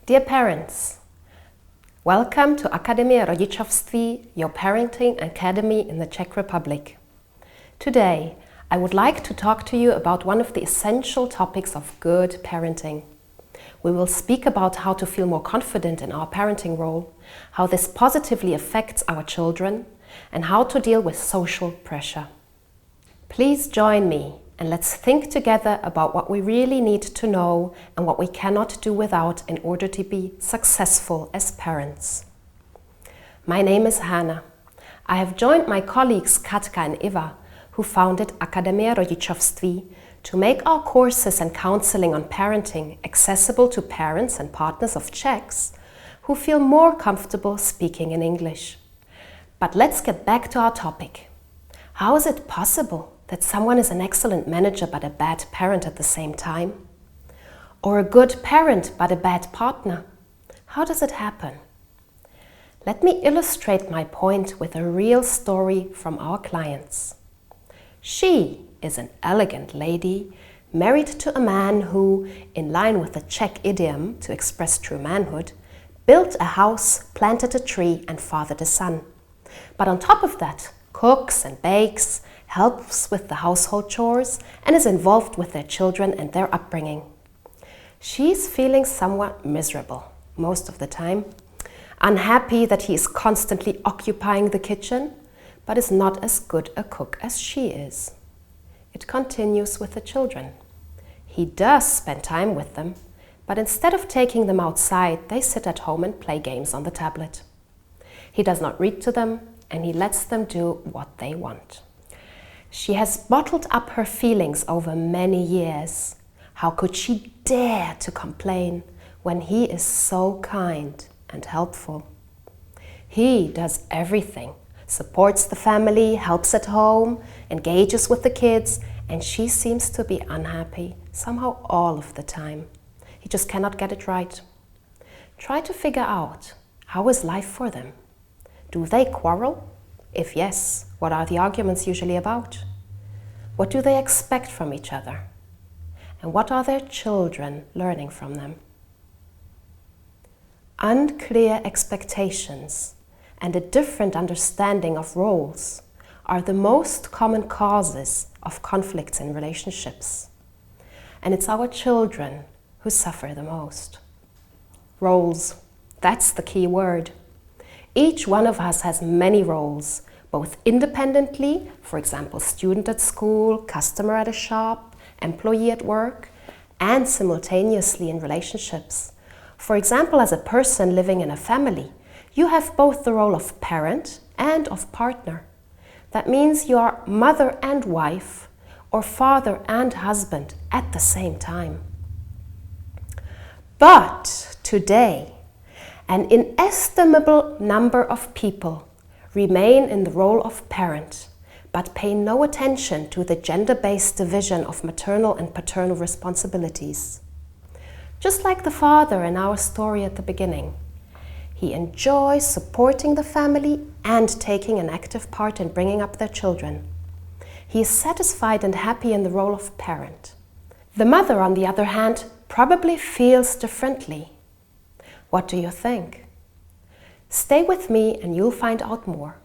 Dear parents, welcome to Akademie Rodičovství, your parenting academy in the Czech Republic. Today, I would like to talk to you about one of the essential topics of good parenting. We will speak about how to feel more confident in our parenting role, how this positively affects our children, and how to deal with social pressure. Please join me and let's think together about what we really need to know and what we cannot do without in order to be successful as parents. My name is Hannah. I have joined my colleagues Katka and Eva, who founded Akademie Rodičovství, to make our courses and counseling on parenting accessible to parents and partners of Czechs who feel more comfortable speaking in English. But let's get back to our topic. How is it possible that someone is an excellent manager but a bad parent at the same time? Or a good parent but a bad partner? How does it happen? Let me illustrate my point with a real story from our clients. She is an elegant lady married to a man who, in line with the Czech idiom to express true manhood, built a house, planted a tree and fathered a son. But on top of that, cooks and bakes, helps with the household chores and is involved with their children and their upbringing. She's feeling somewhat miserable most of the time, unhappy that he is constantly occupying the kitchen, but is not as good a cook as she is. It continues with the children. He does spend time with them, but instead of taking them outside, they sit at home and play games on the tablet. He does not read to them, and he lets them do what they want. She has bottled up her feelings over many years. How could she dare to complain when he is so kind and helpful? He does everything, supports the family, helps at home, engages with the kids, and she seems to be unhappy somehow all of the time. He just cannot get it right. Try to figure out, how is life for them? Do they quarrel? If yes, what are the arguments usually about? What do they expect from each other? And what are their children learning from them? Unclear expectations and a different understanding of roles are the most common causes of conflicts in relationships. And it's our children who suffer the most. Roles, that's the key word. Each one of us has many roles, both independently, for example, student at school, customer at a shop, employee at work, and simultaneously in relationships. For example, as a person living in a family, you have both the role of parent and of partner. That means you are mother and wife, or father and husband at the same time. But today, an inestimable number of people remain in the role of parent, but pay no attention to the gender-based division of maternal and paternal responsibilities. Just like the father in our story at the beginning, he enjoys supporting the family and taking an active part in bringing up their children. He is satisfied and happy in the role of parent. The mother, on the other hand, probably feels differently. What do you think? Stay with me and you'll find out more.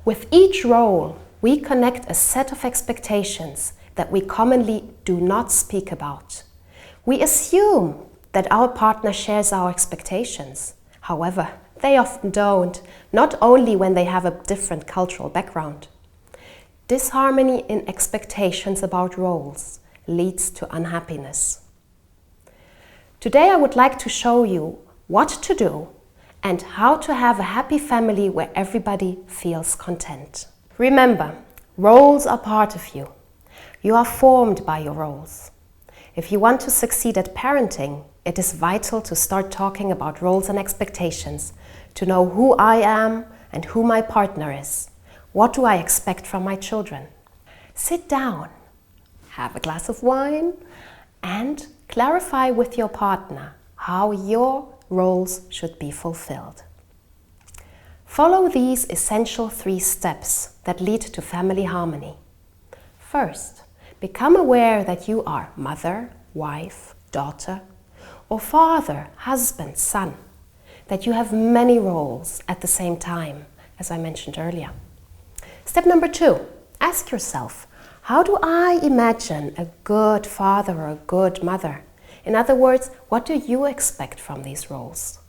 With each role, we connect a set of expectations that we commonly do not speak about. We assume that our partner shares our expectations. However, they often don't, not only when they have a different cultural background. Disharmony in expectations about roles leads to unhappiness. Today I would like to show you what to do and how to have a happy family where everybody feels content. Remember, roles are part of you. You are formed by your roles. If you want to succeed at parenting, it is vital to start talking about roles and expectations, to know who I am and who my partner is. What do I expect from my children? Sit down, have a glass of wine, and clarify with your partner how your roles should be fulfilled. Follow these essential 3 steps that lead to family harmony. First, become aware that you are mother, wife, daughter, or father, husband, son, that you have many roles at the same time, as I mentioned earlier. Step number 2, ask yourself, how do I imagine a good father or a good mother? In other words, what do you expect from these roles?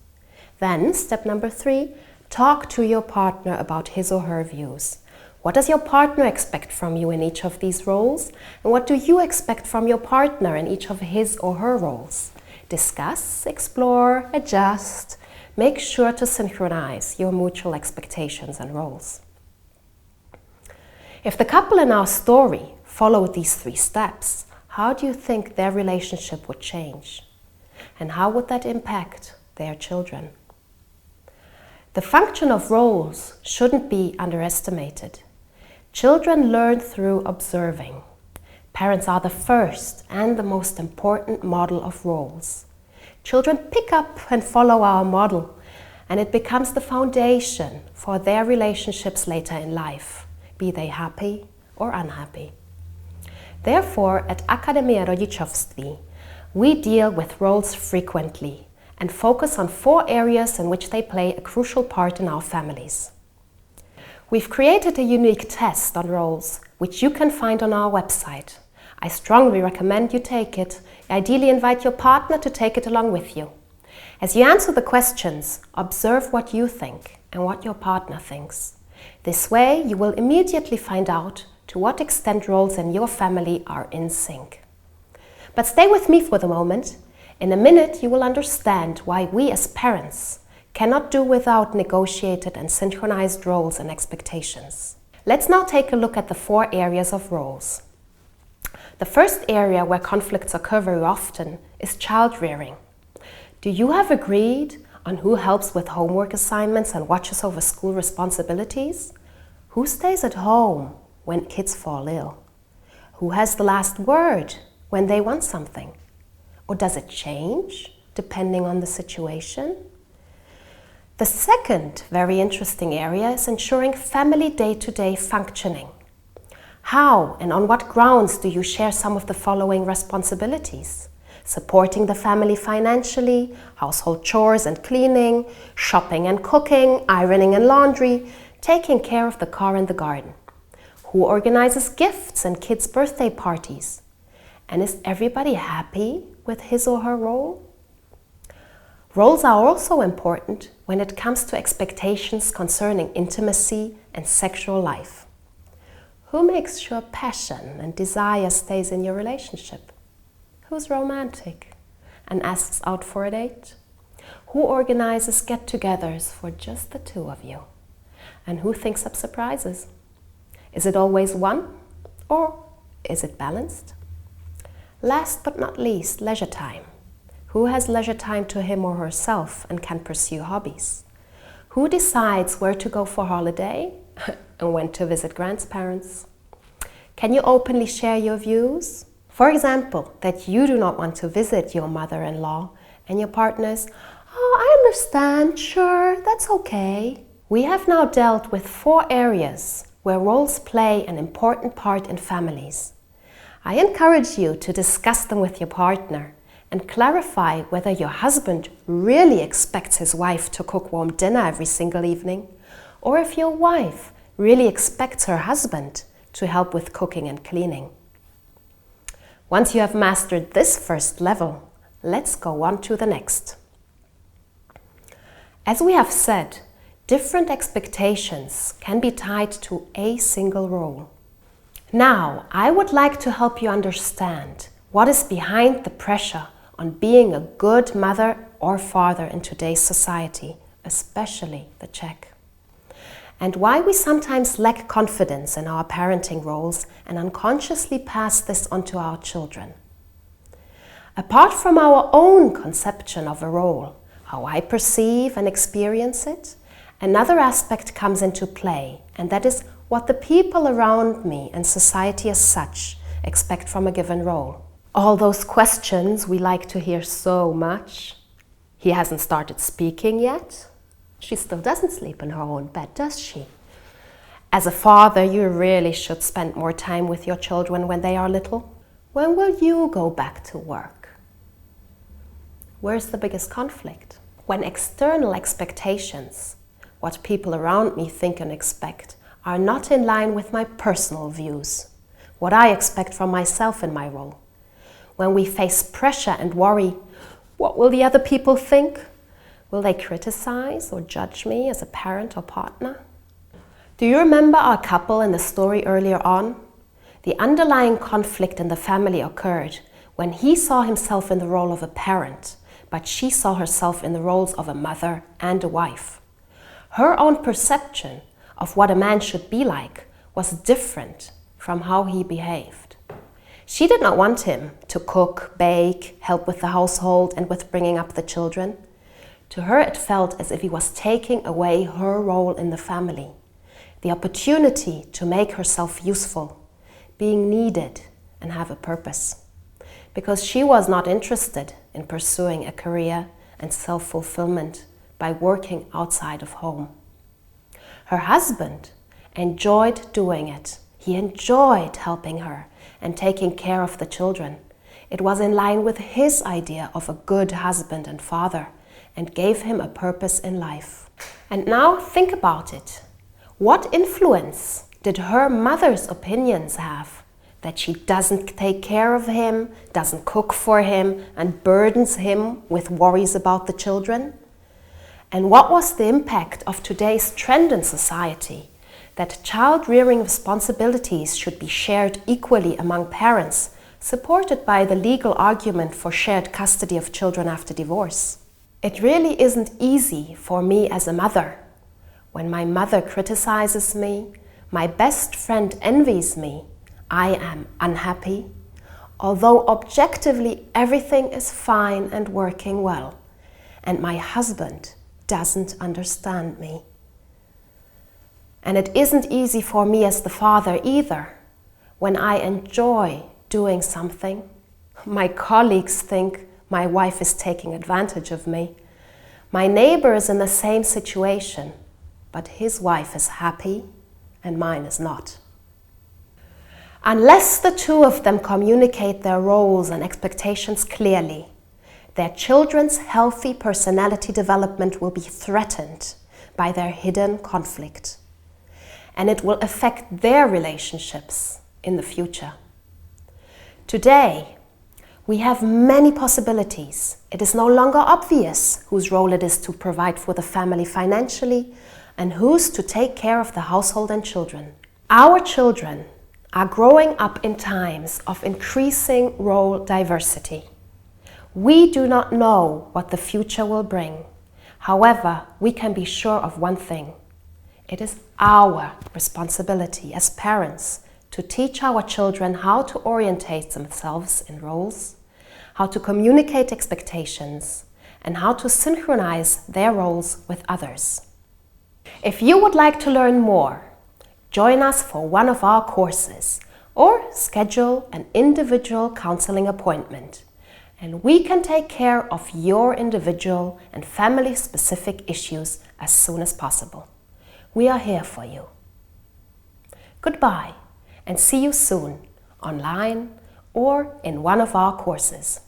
Then, step number 3, talk to your partner about his or her views. What does your partner expect from you in each of these roles? And what do you expect from your partner in each of his or her roles? Discuss, explore, adjust. Make sure to synchronize your mutual expectations and roles. If the couple in our story followed these 3 steps, how do you think their relationship would change? And how would that impact their children? The function of roles shouldn't be underestimated. Children learn through observing. Parents are the first and the most important model of roles. Children pick up and follow our model, and it becomes the foundation for their relationships later in life, be they happy or unhappy. Therefore, at Akademie Rodičovství, we deal with roles frequently and focus on 4 areas in which they play a crucial part in our families. We've created a unique test on roles, which you can find on our website. I strongly recommend you take it. Ideally, invite your partner to take it along with you. As you answer the questions, observe what you think and what your partner thinks. This way, you will immediately find out to what extent roles in your family are in sync. But stay with me for the moment. In a minute, you will understand why we as parents cannot do without negotiated and synchronized roles and expectations. Let's now take a look at the 4 areas of roles. The first area where conflicts occur very often is child rearing. Do you have agreed on who helps with homework assignments and watches over school responsibilities? Who stays at home when kids fall ill? Who has the last word when they want something? Or does it change depending on the situation? The second very interesting area is ensuring family day-to-day functioning. How and on what grounds do you share some of the following responsibilities? Supporting the family financially, household chores and cleaning, shopping and cooking, ironing and laundry, taking care of the car and the garden. Who organizes gifts and kids' birthday parties? And is everybody happy with his or her role? Roles are also important when it comes to expectations concerning intimacy and sexual life. Who makes sure passion and desire stays in your relationship? Who's romantic and asks out for a date? Who organizes get-togethers for just the 2 of you? And who thinks up surprises? Is it always one, or is it balanced? Last but not least, leisure time. Who has leisure time to him or herself and can pursue hobbies? Who decides where to go for holiday and when to visit grandparents? Can you openly share your views? For example, that you do not want to visit your mother-in-law and your partner's, "Oh, I understand, sure, that's okay." We have now dealt with 4 areas where roles play an important part in families. I encourage you to discuss them with your partner and clarify whether your husband really expects his wife to cook warm dinner every single evening, or if your wife really expects her husband to help with cooking and cleaning. Once you have mastered this first level, let's go on to the next. As we have said, different expectations can be tied to a single role. Now, I would like to help you understand what is behind the pressure on being a good mother or father in today's society, especially the Czech, and why we sometimes lack confidence in our parenting roles and unconsciously pass this on to our children. Apart from our own conception of a role, how I perceive and experience it, another aspect comes into play, and that is what the people around me and society as such expect from a given role. All those questions we like to hear so much. He hasn't started speaking yet. She still doesn't sleep in her own bed, does she? As a father, you really should spend more time with your children when they are little. When will you go back to work? Where's the biggest conflict? When external expectations, what people around me think and expect, are not in line with my personal views, what I expect from myself in my role. When we face pressure and worry, what will the other people think? Will they criticize or judge me as a parent or partner? Do you remember our couple in the story earlier on? The underlying conflict in the family occurred when he saw himself in the role of a parent, but she saw herself in the roles of a mother and a wife. Her own perception of what a man should be like was different from how he behaved. She did not want him to cook, bake, help with the household and with bringing up the children. To her it felt as if he was taking away her role in the family, the opportunity to make herself useful, being needed and have a purpose. Because she was not interested in pursuing a career and self-fulfillment by working outside of home. Her husband enjoyed doing it. He enjoyed helping her and taking care of the children. It was in line with his idea of a good husband and father and gave him a purpose in life. And now think about it. What influence did her mother's opinions have? That she doesn't take care of him, doesn't cook for him, and burdens him with worries about the children? And what was the impact of today's trend in society? That child-rearing responsibilities should be shared equally among parents, supported by the legal argument for shared custody of children after divorce. It really isn't easy for me as a mother. When my mother criticizes me, my best friend envies me, I am unhappy, although objectively everything is fine and working well, and my husband doesn't understand me. And it isn't easy for me as the father either. When I enjoy doing something, my colleagues think my wife is taking advantage of me. My neighbor is in the same situation, but his wife is happy and mine is not. Unless the two of them communicate their roles and expectations clearly, their children's healthy personality development will be threatened by their hidden conflict, and it will affect their relationships in the future. Today, we have many possibilities. It is no longer obvious whose role it is to provide for the family financially and whose to take care of the household and children. Our children are growing up in times of increasing role diversity. We do not know what the future will bring. However, we can be sure of one thing. It is our responsibility as parents to teach our children how to orientate themselves in roles, how to communicate expectations, and how to synchronize their roles with others. If you would like to learn more, join us for one of our courses or schedule an individual counseling appointment, and we can take care of your individual and family-specific issues as soon as possible. We are here for you. Goodbye, and see you soon, online or in one of our courses.